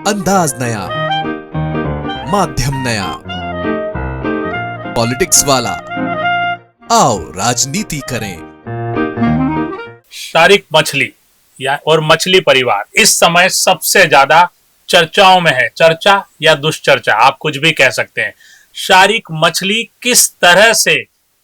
अंदाज नया, माध्यम नया, पॉलिटिक्स वाला, आओ राजनीति करें। शारिक मछली और मछली परिवार इस समय सबसे ज्यादा चर्चाओं में है। चर्चा या दुष्चर्चा, आप कुछ भी कह सकते हैं। शारिक मछली किस तरह से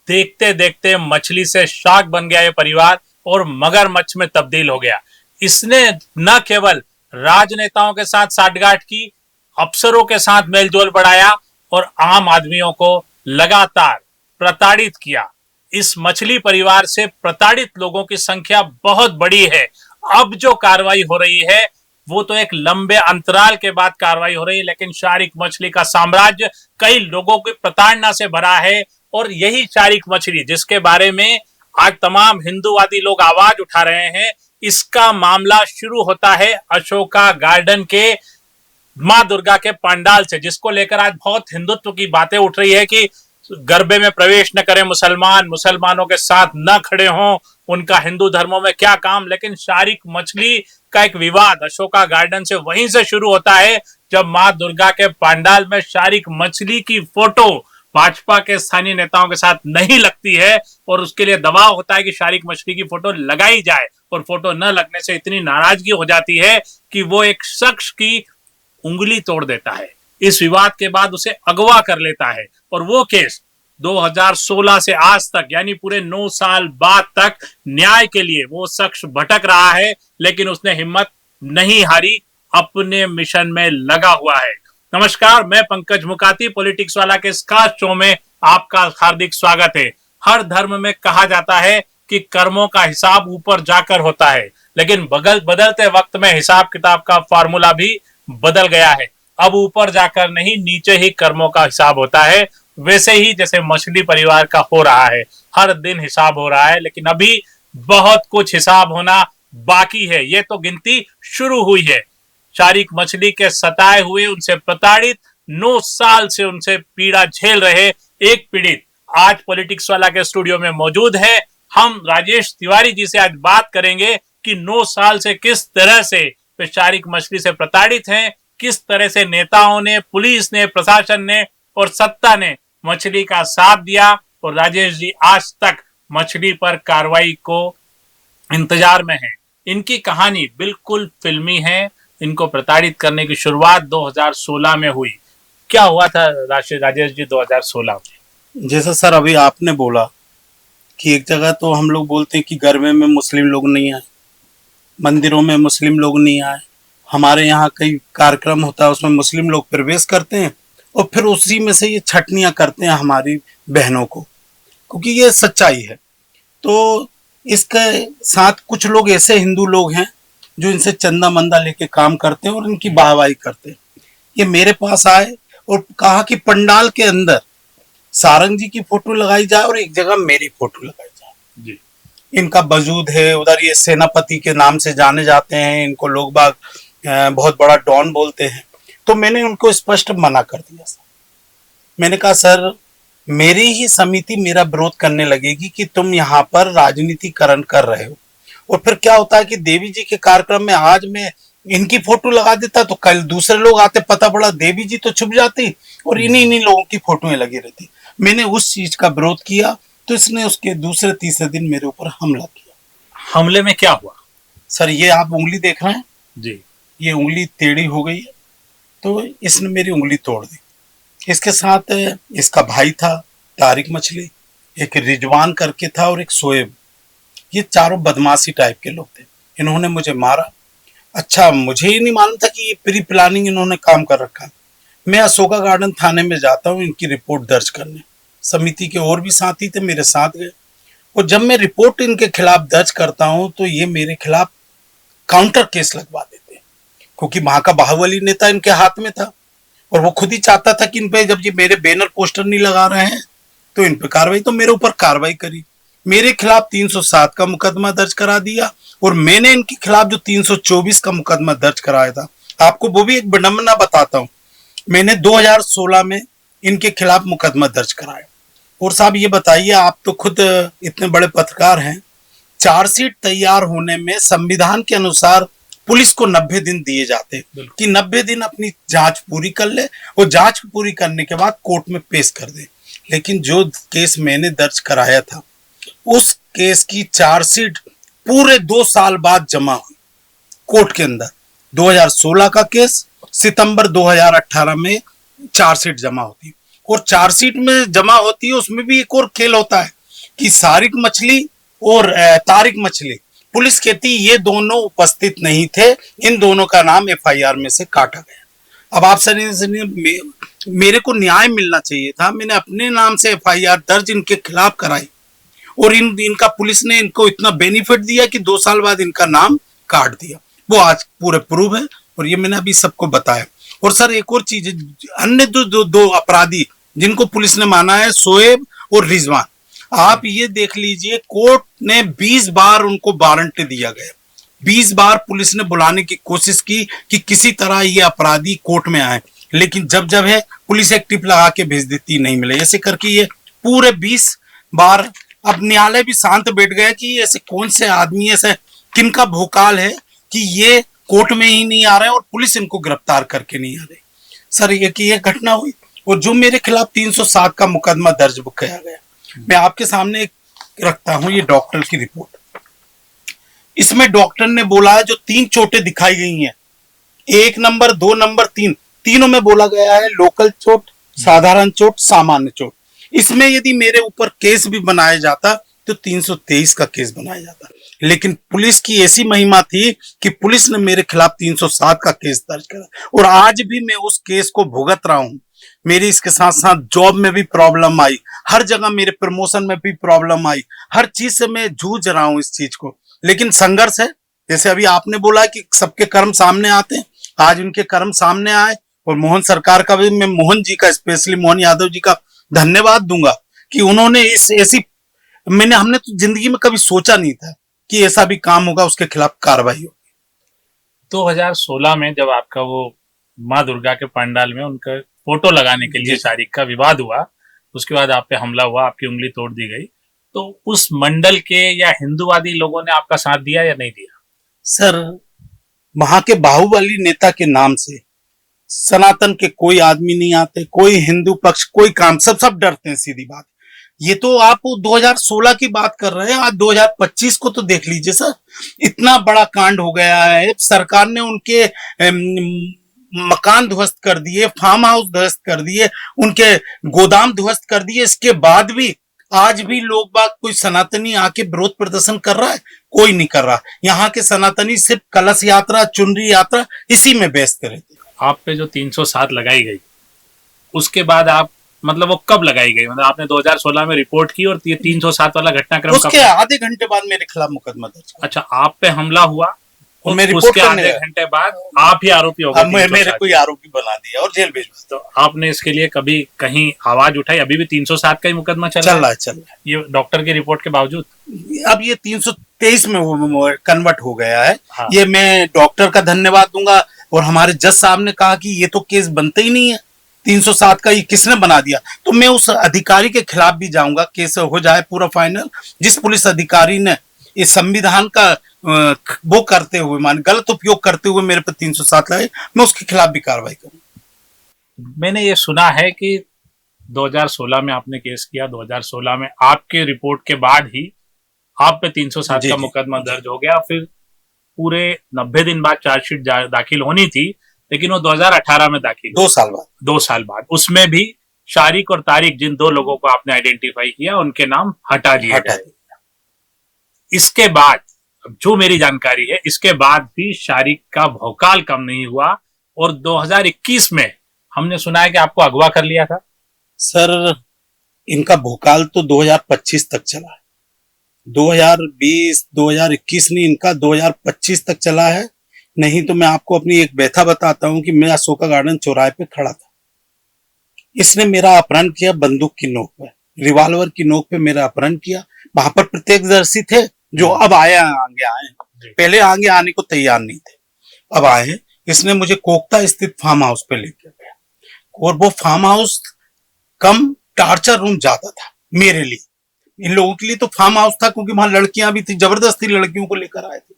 देखते देखते मछली से शार्क बन गया ये परिवार और मगरमच्छ में तब्दील हो गया। इसने न केवल राजनेताओं के साथ साठगांठ की, अफसरों के साथ मेलजोल बढ़ाया और आम आदमियों को लगातार प्रताड़ित किया। इस मछली परिवार से प्रताड़ित लोगों की संख्या बहुत बड़ी है। अब जो कार्रवाई हो रही है वो तो एक लंबे अंतराल के बाद कार्रवाई हो रही है, लेकिन शारिक मछली का साम्राज्य कई लोगों की प्रताड़ना से भरा है। और यही शारिक मछली जिसके बारे में आज तमाम हिंदूवादी लोग आवाज उठा रहे हैं, इसका मामला शुरू होता है अशोका गार्डन के मां दुर्गा के पंडाल से, जिसको लेकर आज बहुत हिंदुत्व की बातें उठ रही है कि गरबे में प्रवेश न करें मुसलमान, मुसलमानों के साथ न खड़े हों, उनका हिंदू धर्मों में क्या काम। लेकिन शारिक मछली का एक विवाद अशोका गार्डन से वहीं से शुरू होता है जब मां दुर्गा के पंडाल में शारिक मछली की फोटो भाजपा के स्थानीय नेताओं के साथ नहीं लगती है और उसके लिए दबाव होता है कि शारिक मछली की फोटो लगाई जाए। और फोटो न लगने से इतनी नाराजगी हो जाती है कि वो एक शख्स की उंगली तोड़ देता है। इस विवाद के बाद उसे अगवा कर लेता है और वो केस 2016 से आज तक यानी पूरे 9 साल बाद तक न्याय के लिए वो शख्स भटक रहा है, लेकिन उसने हिम्मत नहीं हारी, अपने मिशन में लगा हुआ है। नमस्कार, मैं पंकज मुकाती, पॉलिटिक्स वाला के इस खास शो में आपका हार्दिक स्वागत है। हर धर्म में कहा जाता है कि कर्मों का हिसाब ऊपर जाकर होता है, लेकिन बदलते वक्त में हिसाब किताब का फॉर्मूला भी बदल गया है। अब ऊपर जाकर नहीं, नीचे ही कर्मों का हिसाब होता है। वैसे ही जैसे मछली परिवार का हो रहा है, हर दिन हिसाब हो रहा है, लेकिन अभी बहुत कुछ हिसाब होना बाकी है। ये तो गिनती शुरू हुई है। शारिक मछली के सताए हुए, उनसे प्रताड़ित, 9 साल से उनसे पीड़ा झेल रहे एक पीड़ित आज पॉलिटिक्स वाला के स्टूडियो में मौजूद है। हम राजेश तिवारी जी से आज बात करेंगे कि 9 साल से किस तरह से वे शारिक मछली से प्रताड़ित हैं, किस तरह से नेताओं ने, पुलिस ने, प्रशासन ने और सत्ता ने मछली का साथ दिया। और राजेश जी आज तक मछली पर कार्रवाई को इंतजार में हैं। इनकी कहानी बिल्कुल फिल्मी है। इनको प्रताड़ित करने की शुरुआत 2016 में हुई। क्या हुआ था राजेश जी 2016 में? जैसा सर अभी आपने बोला कि एक जगह तो हम लोग बोलते हैं कि गरबे में मुस्लिम लोग नहीं आए, मंदिरों में मुस्लिम लोग नहीं आए, हमारे यहाँ कई कार्यक्रम होता है उसमें मुस्लिम लोग प्रवेश करते हैं और फिर उसी में से ये छटनियाँ करते हैं हमारी बहनों को, क्योंकि ये सच्चाई है। तो इसके साथ कुछ लोग ऐसे हिंदू लोग हैं जो इनसे चंदा मंदा लेके काम करते हैं और इनकी वाहवाही करते हैं। ये मेरे पास आए और कहा कि पंडाल के अंदर सारंग जी की फोटो लगाई जाए और एक जगह मेरी फोटो लगाई जाए जी। इनका वजूद है उधर, ये सेनापति के नाम से जाने जाते हैं, इनको लोग बाग बहुत बड़ा डॉन बोलते हैं। तो मैंने उनको स्पष्ट मना कर दिया सर। मैंने कहा सर, मेरी ही समिति मेरा विरोध करने लगेगी कि तुम यहाँ पर राजनीतिकरण कर रहे हो। और फिर क्या होता है कि देवी जी के कार्यक्रम में आज मैं इनकी फोटो लगा देता तो कल दूसरे लोग आते, पता पड़ा देवी जी तो छुप जाती और इन्हीं लोगों की फोटोएं लगी रहती। मैंने उस चीज का विरोध किया तो इसने उसके दूसरे तीसरे दिन मेरे ऊपर हमला किया। हमले में क्या हुआ सर? ये आप उंगली देख रहे हैं जी, ये उंगली टेढ़ी हो गई है, तो इसने मेरी उंगली तोड़ दी। इसके साथ इसका भाई था तारिक मछली, एक रिजवान करके था और एक शोएब। ये चारों बदमाशी टाइप के लोग थे। इन्होंने मुझे मारा। अच्छा, मुझे ही नहीं मालूम था कि ये प्री प्लानिंग इन्होंने काम कर रखा। मैं अशोका गार्डन थाने में जाता हूँ इनकी रिपोर्ट दर्ज करने। समिति के और भी साथी थे, मेरे साथ गए। और जब मैं रिपोर्ट इनके खिलाफ दर्ज करता हूँ तो ये मेरे खिलाफ काउंटर केस लगवा देते हैं, क्योंकि वहां का बाहुबली नेता इनके हाथ में था और वो खुद ही चाहता था कि इन पे, जब ये मेरे बैनर पोस्टर नहीं लगा रहे हैं तो इन पे कार्रवाई। तो मेरे ऊपर कार्रवाई करी, मेरे खिलाफ 307 का मुकदमा दर्ज करा दिया और मैंने इनके खिलाफ जो 324 का मुकदमा दर्ज कराया था, आपको वो भी एक विडंबना बताता हूं। मैंने 2016 में इनके खिलाफ मुकदमा दर्ज कराया। और साहब ये बताइए, आप तो खुद इतने बड़े पत्रकार हैं, चार्जशीट तैयार होने में संविधान के अनुसार पुलिस को 90 दिन दिए जाते हैं कि 90 दिन अपनी जांच पूरी कर ले और जांच पूरी करने के बाद कोर्ट में पेश कर दे। लेकिन जो केस मैंने दर्ज कराया था उस केस की चार्जशीट पूरे 2 साल बाद जमा हुई कोर्ट के अंदर। 2016 का केस, सितंबर 2018 में चार्जशीट जमा होती है। और चार्जशीट में जमा होती है उसमें भी एक और खेल होता है कि सारिक मछली और तारिक मछली, पुलिस कहती ये दोनों उपस्थित नहीं थे, इन दोनों का नाम एफआईआर में से काटा गया। अब आप सुनिए, मेरे को न्याय मिलना चाहिए था। मैंने अपने नाम से एफआईआर दर्ज इनके खिलाफ कराई और इनका पुलिस ने इनको इतना बेनिफिट दिया कि 2 साल बाद इनका नाम काट दिया। वो आज पूरे प्रूफ है और ये मैंने अभी सबको बताया। और सर एक और चीज, अन्य दो अपराधी जिनको पुलिस ने माना है, शोएब और रिजवान, आप ये देख लीजिए कोर्ट ने 20 बार उनको वारंट दिया गया। 20 बार पुलिस ने बुलाने की कोशिश की कि किसी तरह ये अपराधी कोर्ट में आए, लेकिन जब है पुलिस एक टिप लगा के भेज देती, नहीं मिले। ऐसे करके ये पूरे 20 बार, अब न्यायालय भी शांत बैठ गया कि ऐसे कौन से आदमी, ऐसे किनका भोकाल है कि ये कोर्ट में ही नहीं आ रहे और पुलिस इनको गिरफ्तार करके नहीं आ रही। सर ये घटना हुई और जो मेरे खिलाफ 307 का मुकदमा दर्ज किया गया, मैं आपके सामने रखता हूं ये डॉक्टर की रिपोर्ट। इसमें डॉक्टर ने बोला है जो 3 चोटें दिखाई गई हैं, 1 नंबर 2 नंबर 3, तीनों में बोला गया है लोकल चोट, साधारण चोट, सामान्य चोट। इसमें यदि मेरे ऊपर केस भी बनाया जाता तो 323 का केस बनाया जाता, लेकिन पुलिस की ऐसी महिमा थी कि पुलिस ने मेरे खिलाफ 307 का केस दर्ज करा और आज भी मैं उस केस को भुगत रहा हूं। मेरी इसके साथ साथ जॉब में भी प्रॉब्लम आई, हर जगह मेरे प्रमोशन में भी प्रॉब्लम आई, हर चीज से मैं जूझ रहा हूं इस चीज को। लेकिन संघर्ष है, जैसे अभी आपने बोला कि सबके कर्म सामने आते हैं, आज उनके कर्म सामने आए और मोहन सरकार का भी मैं मोहन जी का, स्पेशली मोहन यादव जी का धन्यवाद दूंगा कि उन्होंने हमने तो जिंदगी में कभी सोचा नहीं था कि ऐसा भी काम होगा, उसके खिलाफ कार्रवाई होगी। 2016 में जब आपका वो माँ दुर्गा के पंडाल में उनका फोटो लगाने के लिए शारिक का विवाद हुआ, उसके बाद आप पे हमला हुआ, आपकी उंगली तोड़ दी गई, तो उस मंडल के या हिंदूवादी लोगों ने आपका साथ दिया या नहीं दिया? सर वहां के बाहुबली नेता के नाम से सनातन के कोई आदमी नहीं आते, कोई हिंदू पक्ष, कोई काम, सब डरते हैं, सीधी बात। ये तो आप 2016 की बात कर रहे हैं, आज 2025 को तो देख लीजिए सर, इतना बड़ा कांड हो गया है। सरकार ने उनके मकान ध्वस्त कर दिए, फार्म हाउस ध्वस्त कर दिए, उनके गोदाम ध्वस्त कर दिए। इसके बाद भी आज भी लोग बाग, कोई सनातनी आके विरोध प्रदर्शन कर रहा है? कोई नहीं कर रहा। यहाँ के सनातनी सिर्फ कलश यात्रा, चुनरी यात्रा, इसी में व्यस्त रहते। आप पे जो 307 लगाई गई, उसके बाद आप, मतलब वो कब लगाई गई? मतलब आपने 2016 में रिपोर्ट की और ये 307 वाला घटनाक्रम उसके आधे घंटे बाद मेरे खिलाफ मुकदमा दर्ज। अच्छा, आप पे हमला हुआ और मैं रिपोर्ट उसके आधे घंटे बाद आप ही आरोपी हो गए? मेरे को आरोपी बना दिया और जेल भेज दिया। तो आपने इसके लिए कभी कहीं आवाज उठाई? अभी भी 307 का ही मुकदमा चल रहा है ये डॉक्टर की रिपोर्ट के बावजूद? अब ये 323 में कन्वर्ट हो गया है। हाँ। ये मैं डॉक्टर का धन्यवाद दूंगा और हमारे जज साहब ने कहा कि ये तो केस बनता ही नहीं है, 307 का ये किसने बना दिया। तो मैं उस अधिकारी के खिलाफ भी जाऊंगा, केस हो जाए पूरा फाइनल। जिस पुलिस अधिकारी ने इस संविधान का वो करते हुए, मान गलत उपयोग करते हुए मेरे पर 307 लाए, मैं उसके खिलाफ भी कार्रवाई करूंगा। मैंने ये सुना है कि 2016 में आपने केस किया, 2016 में आपके रिपोर्ट के बाद ही आप पे 307 का मुकदमा दर्ज हो गया। फिर पूरे 90 दिन बाद चार्जशीट दाखिल होनी थी, लेकिन वो 2018 में दाखिल, 2 साल बाद। उसमें भी शारिक और तारिक, जिन 2 लोगों को आपने आइडेंटिफाई किया, उनके नाम हटा दिए गए। इसके बाद, जो मेरी जानकारी है, इसके बाद भी शारिक का भौकाल कम नहीं हुआ और 2021 में हमने सुना है कि आपको अगवा कर लिया था। सर इनका भौकाल तो 2025 तक चला है, 2020 2021 नहीं, इनका 2025 तक चला है। नहीं तो मैं आपको अपनी एक व्यथा बताता हूं कि मैं अशोका गार्डन चौराहे पे खड़ा था, इसने मेरा अपहरण किया, बंदूक की नोक पे, रिवॉल्वर की नोक पे मेरा अपहरण किया। वहां पर प्रत्यक्षदर्शी थे जो अब आगे आए, पहले आगे आने को तैयार नहीं थे, अब आए। इसने मुझे कोकता स्थित फार्म हाउस पे लेके गया और वो फार्म हाउस कम टार्चर रूम ज्यादा था मेरे लिए। इन लोगों के लिए तो फार्म हाउस था क्योंकि वहां लड़कियां भी थी, जबरदस्ती लड़कियों को लेकर आए थे।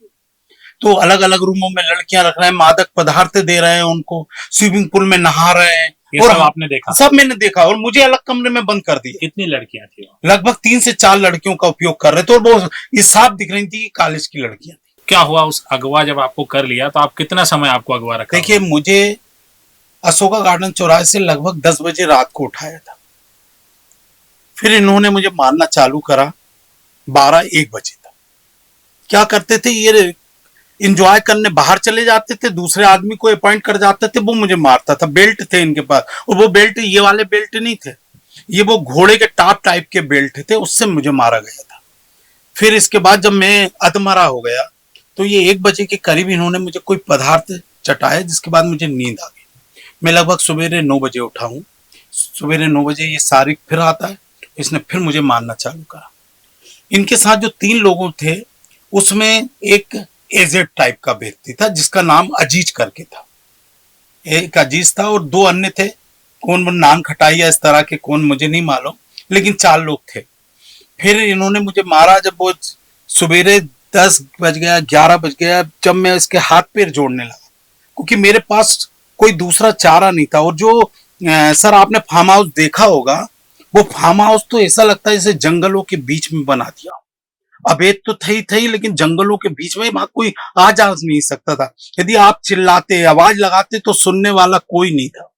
तो अलग अलग रूमों में लड़कियां रख रहे हैं, मादक पदार्थ दे रहे हैं उनको, स्विमिंग पूल में नहा रहे हैं। ये और सब आपने देखा? सब मैंने देखा, और मुझे अलग कमरे में बंद कर दिया। कितनी लड़कियां थी वहाँ? लगभग 3 से 4 लड़कियों का उपयोग कर रहे थे, और वो ये साफ दिख रही थी कि कॉलेज की लड़कियां। क्या हुआ उस अगवा जब आपको कर लिया तो आप कितना समय आपको अगवा रखा? देखिए, मुझे अशोका गार्डन चौराहे से लगभग 10 बजे रात को उठाया था। फिर इन्होंने मुझे मारना चालू करा 12-1 बजे तक। क्या करते थे, ये इंजॉय करने बाहर चले जाते थे, दूसरे आदमी को अपॉइंट कर जाते थे, वो मुझे मारता था। बेल्ट थे इनके पास, और वो बेल्ट ये वाले बेल्ट नहीं थे, ये वो घोड़े के टाप टाइप के बेल्ट थे, उससे मुझे मारा गया था। फिर इसके बाद जब मैं अधमरा हो गया तो ये 1 बजे के करीब इन्होंने मुझे कोई पदार्थ चटाया, जिसके बाद मुझे नींद आ गई। मैं लगभग सवेरे 9 बजे उठा हूँ। सवेरे 9 बजे ये सारिक फिर आता है, इसने फिर मुझे मारना चालू करा। इनके साथ जो 3 लोग थे उसमें एक एजेड टाइप का व्यक्ति था जिसका नाम अजीज करके था। एक अजीज था और 2 अन्य थे, कौन नाम खटाइया इस तरह के, कौन मुझे नहीं मालूम, लेकिन 4 लोग थे। फिर इन्होंने मुझे मारा जब वो सवेरे 10 बज गया, 11 बज गया, जब मैं इसके हाथ पैर जोड़ने लगा, क्योंकि मेरे पास कोई दूसरा चारा नहीं था। और जो सर आपने फार्म हाउस देखा होगा, वो फार्म हाउस तो ऐसा लगता है जैसे जंगलों के बीच में बना दिया। अवैध तो थी लेकिन जंगलों के बीच में वहां कोई आ जा नहीं सकता था। यदि आप चिल्लाते, आवाज लगाते तो सुनने वाला कोई नहीं था।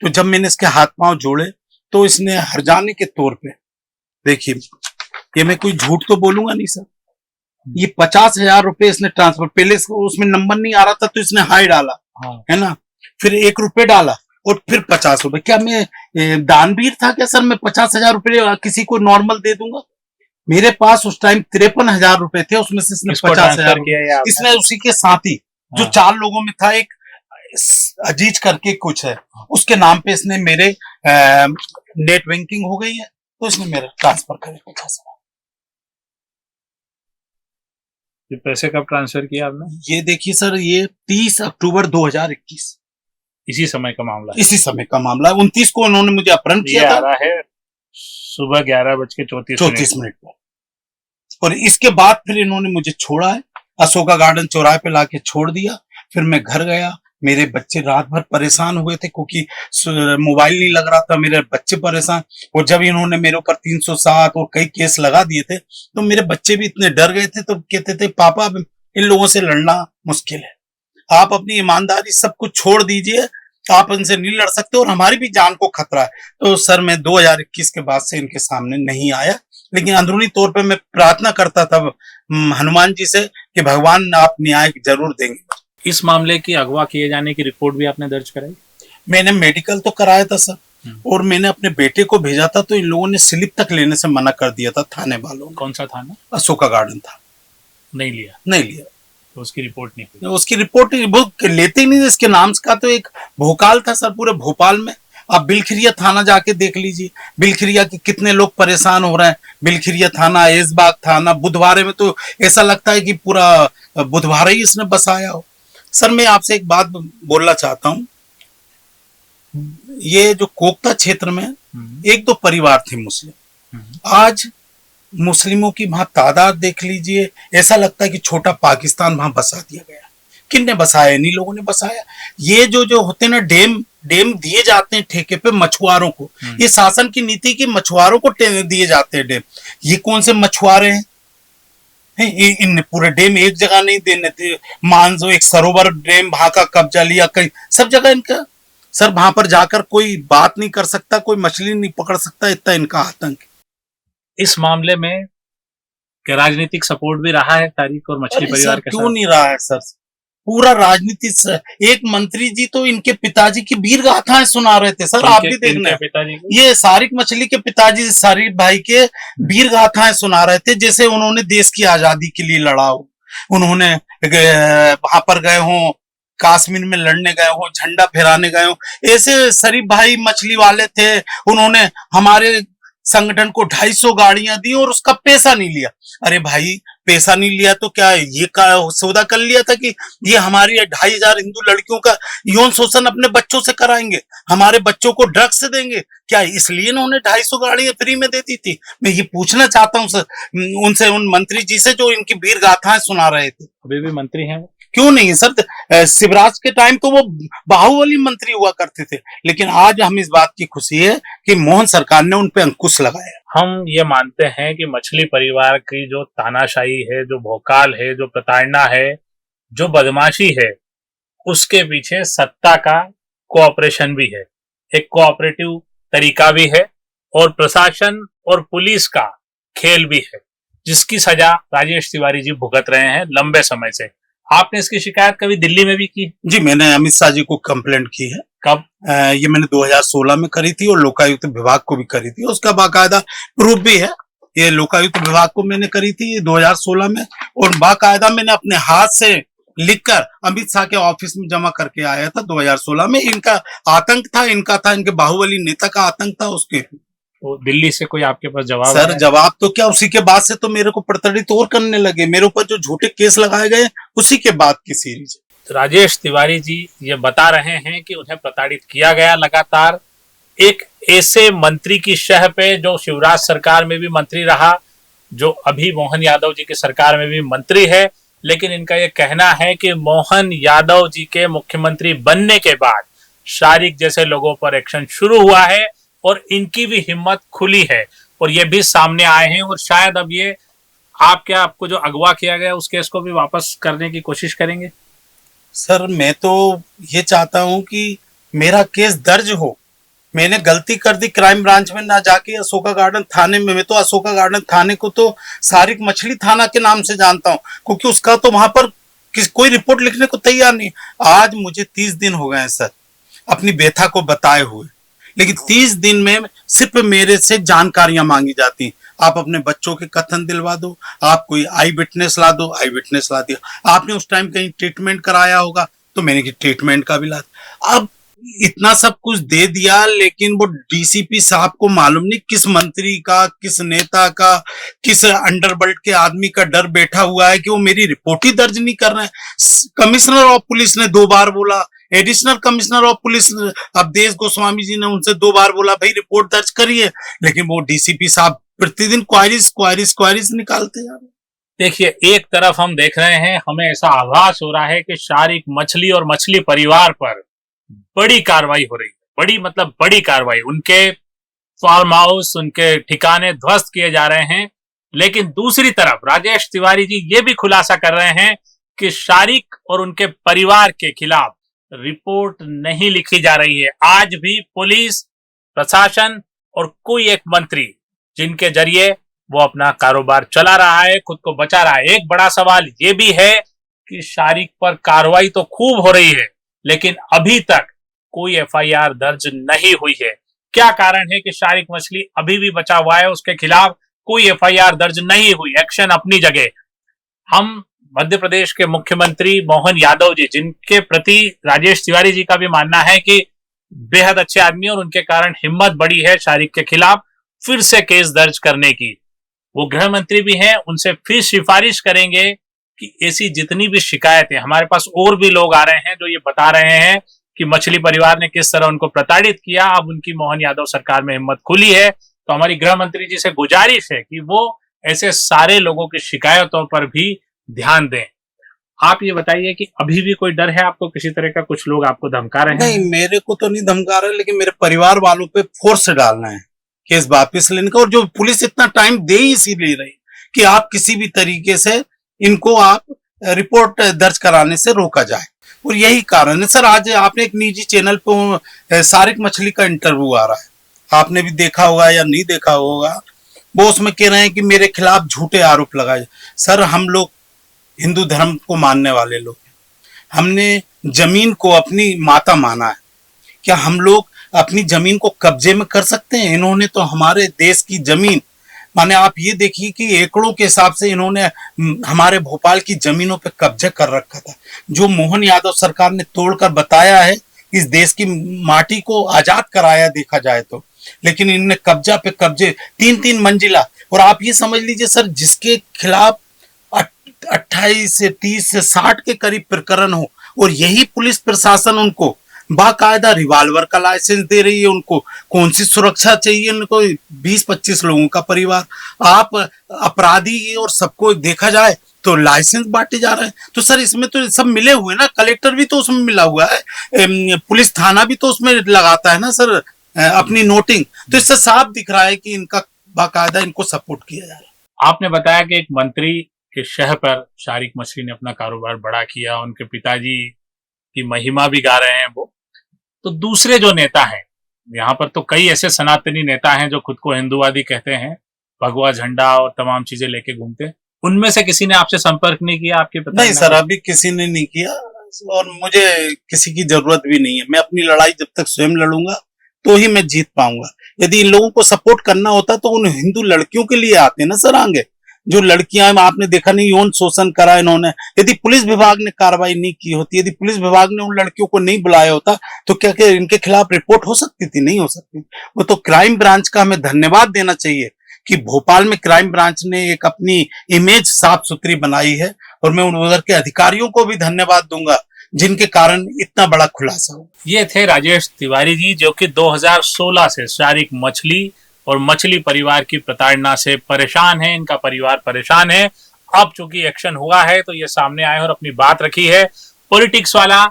तो जब मैंने इसके हाथ पांव जोड़े तो इसने हरजाने के तौर पे, देखिए ये मैं कोई झूठ तो बोलूंगा नहीं सर, ये 50,000 रुपए इसने ट्रांसफर, पहले उसमें नंबर नहीं आ रहा था तो इसने हाई डाला, है ना, फिर 1 रुपए डाला और फिर 50 रुपए। क्या मैं दानवीर था क्या सर? मैं 50,000 रुपए किसी को नॉर्मल दे दूंगा? मेरे पास उस टाइम 53,000 रुपए थे, उसमें से इसने 50,000 किया। इसने उसी के साथ ही जो 4 लोगों में था, एक अजीज करके कुछ है, उसके नाम पे इसने मेरे नेट बैंकिंग हो गई है, तो इसने मेरा ट्रांसफर करे 50,000। ये पैसे कब ट्रांसफर किया आपने? ये देखिए सर, ये 30 अक्टूबर 2021, इसी समय का मामला है। इसी समय का मामला है। 29 को उन्होंने मुझे अपहरण किया था, है सुबह 11:34 पर। और इसके बाद फिर इन्होंने मुझे छोड़ा है, अशोका गार्डन चौराहे पे लाके छोड़ दिया। फिर मैं घर गया, मेरे बच्चे रात भर परेशान हुए थे क्योंकि मोबाइल नहीं लग रहा था, मेरे बच्चे परेशान। और जब इन्होंने मेरे ऊपर 307 और कई केस लगा दिए थे तो मेरे बच्चे भी इतने डर गए थे, तो कहते थे पापा इन लोगों से लड़ना मुश्किल है, आप अपनी ईमानदारी सब कुछ छोड़ दीजिए, आप इनसे नहीं लड़ सकते और हमारी भी जान को खतरा है। तो सर मैं 2021 के बाद से इनके सामने नहीं आया, लेकिन अंदरूनी तौर पे मैं प्रार्थना करता था हनुमान जी से कि भगवान आप न्याय जरूर देंगे। इस मामले की अगवा किए जाने की रिपोर्ट भी आपने दर्ज कराई? मैंने मेडिकल तो कराया था सर, और मैंने अपने बेटे को भेजा था, तो इन लोगों ने स्लिप तक लेने से मना कर दिया था थाने वालों ने। कौन सा थाना? अशोका गार्डन था। नहीं लिया? नहीं लिया, तो उसकी रिपोर्ट नहीं हुई? उसकी रिपोर्ट लेते ही नहीं। इसके नाम का तो एक भोकाल था सर पूरे भोपाल में। आप बिलखिरिया थाना जाके देख लीजिए, बिलखिरिया के कितने लोग परेशान हो रहे हैं। बिलखिरिया थाना, ऐशबाग थाना, बुधवारे में तो ऐसा लगता है कि पूरा बुधवारे ही इसने बसाया हो। सर मैं आपसे एक बात बोलना चाहता हूँ, ये जो कोकता क्षेत्र में 1-2 परिवार थे मुस्लिम, आज मुस्लिमों की वहां तादाद देख लीजिए, ऐसा लगता है कि छोटा पाकिस्तान वहां बसा दिया गया। किनने बसाया? इन्हीं लोगों ने बसाया। ये जो होते ना डैम दिए जाते हैं ठेके पे मछुआरों को, ये शासन की नीति की मछुआरों को दिए जाते हैं डैम। ये कौन से मछुआरे हैं? इन पूरे डैम एक जगह नहीं देने थे। मानजो एक सरोवर डैम वहां का कब्जा लिया, कहीं सब जगह इनका। सर वहां पर जाकर कोई बात नहीं कर सकता, कोई मछली नहीं पकड़ सकता, इतना इनका आतंक। इस मामले में क्या राजनीतिक सपोर्ट भी रहा है तारिक और मछली परिवार के साथ? क्यों नहीं रहा है सर? पूरा राजनीति। एक मंत्री जी तो इनके पिताजी की वीर गाथाएं सुना रहे थे सर, आप भी देखना। ये सारिक मछली के पिताजी सारिक भाई के वीर गाथाएं सुना रहे थे, जैसे उन्होंने देश की आजादी के लिए लड़ा हो, उन्होंने वहां पर गए हो, कश्मीर में लड़ने गए हो, झंडा फहराने गए हो। ऐसे शरीफ भाई मछली वाले थे, उन्होंने हमारे संगठन को 250 गाड़ियां दी और उसका पैसा नहीं लिया। अरे भाई पैसा नहीं लिया तो क्या ये सौदा कर लिया था कि ये हमारी 2,500 हिंदू लड़कियों का यौन शोषण अपने बच्चों से कराएंगे, हमारे बच्चों को ड्रग्स से देंगे? क्या इसलिए उन्होंने 250 गाड़ियां फ्री में दे दी थी? मैं ये पूछना चाहता हूँ सर उनसे, उन मंत्री जी से जो इनकी वीर गाथाएं सुना रहे थे। अभी भी मंत्री हैं? क्यों नहीं है सर? शिवराज के टाइम तो वो बाहुबली मंत्री हुआ करते थे, लेकिन आज हम इस बात की खुशी है कि मोहन सरकार ने उन पे अंकुश लगाया। हम ये मानते हैं कि मछली परिवार की जो तानाशाही है, जो भोकाल है, जो प्रताड़ना है, जो बदमाशी है, उसके पीछे सत्ता का कोऑपरेशन भी है, एक कोऑपरेटिव तरीका भी है, और प्रशासन और पुलिस का खेल भी है, जिसकी सजा राजेश तिवारी जी भुगत रहे हैं लंबे समय से। आपने इसकी शिकायत कभी दिल्ली में भी की? जी, मैंने अमित शाह जी को कंप्लेंट की है। कब? ये मैंने 2016 में करी थी और लोकायुक्त विभाग को भी करी थी, उसका बाकायदा प्रूफ भी है। ये लोकायुक्त विभाग को मैंने करी थी 2016 में, और बाकायदा मैंने अपने हाथ से लिखकर अमित शाह के ऑफिस में जमा करके आया था 2016 में। इनका आतंक था, इनके बाहुबली नेता का आतंक था उसके। तो दिल्ली से कोई आपके पास जवाब सर जवाब तो क्या, उसी के बाद से तो मेरे को प्रताड़ित और करने लगे। मेरे ऊपर जो झूठे केस लगाए गए उसी के बाद की सीरीज। राजेश तिवारी जी ये बता रहे हैं कि उन्हें प्रताड़ित किया गया लगातार, एक ऐसे मंत्री की शह पे जो शिवराज सरकार में भी मंत्री रहा, जो अभी मोहन यादव जी की सरकार में भी मंत्री है। लेकिन इनका यह कहना है कि मोहन यादव जी के मुख्यमंत्री बनने के बाद शारिक जैसे लोगों पर एक्शन शुरू हुआ है और इनकी भी हिम्मत खुली है, और ये भी सामने आए हैं, और शायद अब ये आपको जो अगवा किया गया उस केस को भी वापस करने की कोशिश करेंगे। सर मैं तो ये चाहता हूं कि मेरा केस दर्ज हो। मैंने गलती कर दी क्राइम ब्रांच में ना जाके अशोका गार्डन थाने में। मैं तो अशोका गार्डन थाने को तो सारिक मछली थाना के नाम से जानता हूं, क्योंकि उसका तो वहां पर कोई रिपोर्ट लिखने को तैयार नहीं। आज मुझे 30 दिन हो गए हैं सर अपनी व्यथा को बताए हुए, लेकिन 30 दिन में सिर्फ मेरे से जानकारियां मांगी जाती। आप अपने बच्चों के कथन दिलवा दो, आप कोई आई विटनेस ला दो, आई विटनेस ला दिया। आपने उस टाइम कहीं ट्रीटमेंट कराया होगा तो मैंने कि ट्रीटमेंट का भी ला। अब इतना सब कुछ दे दिया, लेकिन वो डीसीपी साहब को मालूम नहीं किस मंत्री का, किस नेता का, किस अंडरवर्ल्ड के आदमी का डर बैठा हुआ है कि वो मेरी रिपोर्ट ही दर्ज नहीं कर रहे हैं। कमिश्नर ऑफ पुलिस ने 2 बार बोला, additional commissioner of police Avadhesh Goswami ji ने उनसे 2 बार बोला भाई रिपोर्ट दर्ज करिए, लेकिन वो डीसीपी साहब प्रतिदिन क्वारीज निकालते जा रहे। देखिए, एक तरफ हम देख रहे हैं, हमें ऐसा आभास हो रहा है कि शारिक मछली और मछली परिवार पर बड़ी कार्रवाई हो रही है, बड़ी मतलब बड़ी कार्रवाई। उनके फार्म हाउस, उनके ठिकाने ध्वस्त किए जा रहे हैं। लेकिन दूसरी तरफ राजेश तिवारी जी ये भी खुलासा कर रहे हैं कि शारिक और उनके परिवार के खिलाफ रिपोर्ट नहीं लिखी जा रही है। आज भी पुलिस, प्रशासन और कोई एक मंत्री जिनके जरिए वो अपना कारोबार चला रहा है, खुद को बचा रहा है। एक बड़ा सवाल ये भी है कि शारिक पर कार्रवाई तो खूब हो रही है, लेकिन अभी तक कोई एफआईआर दर्ज नहीं हुई है। क्या कारण है कि शारिक मछली अभी भी बचा हुआ है, उसके खिलाफ कोई एफआईआर दर्ज नहीं हुई? एक्शन अपनी जगह। हम मध्य प्रदेश के मुख्यमंत्री मोहन यादव जी, जिनके प्रति राजेश तिवारी जी का भी मानना है कि बेहद अच्छे आदमी और उनके कारण हिम्मत बढ़ी है शारिक के खिलाफ फिर से केस दर्ज करने की, वो गृह मंत्री भी हैं, उनसे फिर सिफारिश करेंगे कि ऐसी जितनी भी शिकायतें, हमारे पास और भी लोग आ रहे हैं जो ये बता रहे हैं कि मछली परिवार ने किस तरह उनको प्रताड़ित किया। अब उनकी मोहन यादव सरकार में हिम्मत खुली है, तो हमारी गृह मंत्री जी से गुजारिश है कि वो ऐसे सारे लोगों की शिकायतों पर भी ध्यान दें। आप ये बताइए कि अभी भी कोई डर है आपको किसी तरह का? कुछ लोग आपको धमका रहे हैं? नहीं, मेरे को तो नहीं धमका रहे, लेकिन मेरे परिवार वालों पे फोर्स डालना है केस वापस लेने का। और जो पुलिस इतना टाइम दे ही इसीलिए रही कि आप किसी भी तरीके से इनको आप रिपोर्ट दर्ज कराने से रोका जाए, और यही कारण है। सर आज आपने एक निजी चैनल पे सारिक मछली का इंटरव्यू आ रहा है, आपने भी देखा होगा या नहीं देखा होगा। वो उसमें कह रहे हैं कि मेरे खिलाफ झूठे आरोप लगाए। सर हम लोग हिंदू धर्म को मानने वाले लोग, हमने जमीन को अपनी माता माना है। क्या हम लोग अपनी जमीन को कब्जे में कर सकते हैं? इन्होंने तो हमारे देश की जमीन, माने आप ये देखिए कि एकड़ों के हिसाब से इन्होंने हमारे भोपाल की जमीनों पे कब्जा कर रखा था, जो मोहन यादव सरकार ने तोड़कर बताया है इस देश की माटी को आजाद कराया देखा जाए तो। लेकिन इनने कब्जा पे कब्जे, 3-3 मंजिला। और आप ये समझ लीजिए सर, जिसके खिलाफ 28 से 30 से 60 के करीब प्रकरण हो, और यही पुलिस प्रशासन उनको बाकायदा रिवॉल्वर का लाइसेंस दे रही है उनको। कौन सी सुरक्षा चाहिए उनको? 20-25 लोगों का परिवार, आप अपराधी और सबको देखा जाए तो लाइसेंस बांटे जा रहे हैं। तो सर इसमें तो सब मिले हुए ना, कलेक्टर भी तो उसमें मिला हुआ है, पुलिस थाना भी तो उसमें लगाता है ना सर अपनी नोटिंग। तो इससे साफ दिख रहा है कि इनका बाकायदा इनको सपोर्ट किया जा रहा है। आपने बताया कि एक मंत्री के शह पर शारिक मछली ने अपना कारोबार बड़ा किया, उनके पिताजी की महिमा भी गा रहे हैं वो। तो दूसरे जो नेता हैं, यहाँ पर तो कई ऐसे सनातनी नेता हैं जो खुद को हिंदूवादी कहते हैं, भगवा झंडा और तमाम चीजें लेके घूमते हैं, उनमें से किसी ने आपसे संपर्क नहीं किया? आपके पिता? नहीं सर, अभी किसी ने नहीं किया और मुझे किसी की जरूरत भी नहीं है। मैं अपनी लड़ाई जब तक स्वयं लड़ूंगा तो ही मैं जीत पाऊंगा। यदि इन लोगों को सपोर्ट करना होता तो उन हिंदू लड़कियों के लिए आते ना सर आगे, जो लड़कियां आपने देखा नहीं यौन शोषण करा इन्होंने। यदि पुलिस विभाग ने कार्रवाई नहीं की होती, यदि पुलिस विभाग ने उन लड़कियों को नहीं बुलाया होता तो क्या क्या इनके खिलाफ रिपोर्ट हो सकती थी? नहीं हो सकती। वो तो क्राइम ब्रांच का हमें धन्यवाद देना चाहिए कि भोपाल में क्राइम ब्रांच ने एक अपनी इमेज साफ सुथरी बनाई है, और मैं उधर के अधिकारियों को भी धन्यवाद दूंगा जिनके कारण इतना बड़ा खुलासा हो। ये थे राजेश तिवारी जी, जो कि 2016 से शारिक मछली और मछली परिवार की प्रताड़ना से परेशान है, इनका परिवार परेशान है। अब चूंकि एक्शन हुआ है तो ये सामने आए और अपनी बात रखी है। पॉलिटिक्स वाला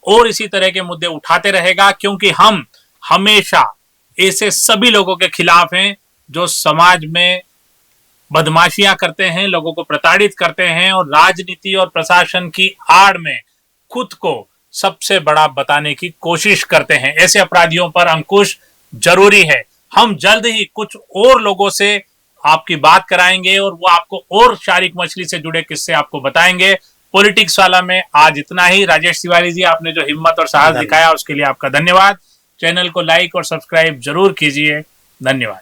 और इसी तरह के मुद्दे उठाते रहेगा, क्योंकि हम हमेशा ऐसे सभी लोगों के खिलाफ हैं जो समाज में बदमाशियां करते हैं, लोगों को प्रताड़ित करते हैं और राजनीति और प्रशासन की आड़ में खुद को सबसे बड़ा बताने की कोशिश करते हैं। ऐसे अपराधियों पर अंकुश जरूरी है। हम जल्द ही कुछ और लोगों से आपकी बात कराएंगे और वो आपको और शारिक मछली से जुड़े किस्से आपको बताएंगे। पॉलिटिक्स वाला में आज इतना ही। राजेश तिवारी जी, आपने जो हिम्मत और साहस दिखाया उसके लिए आपका धन्यवाद। चैनल को लाइक और सब्सक्राइब जरूर कीजिए। धन्यवाद।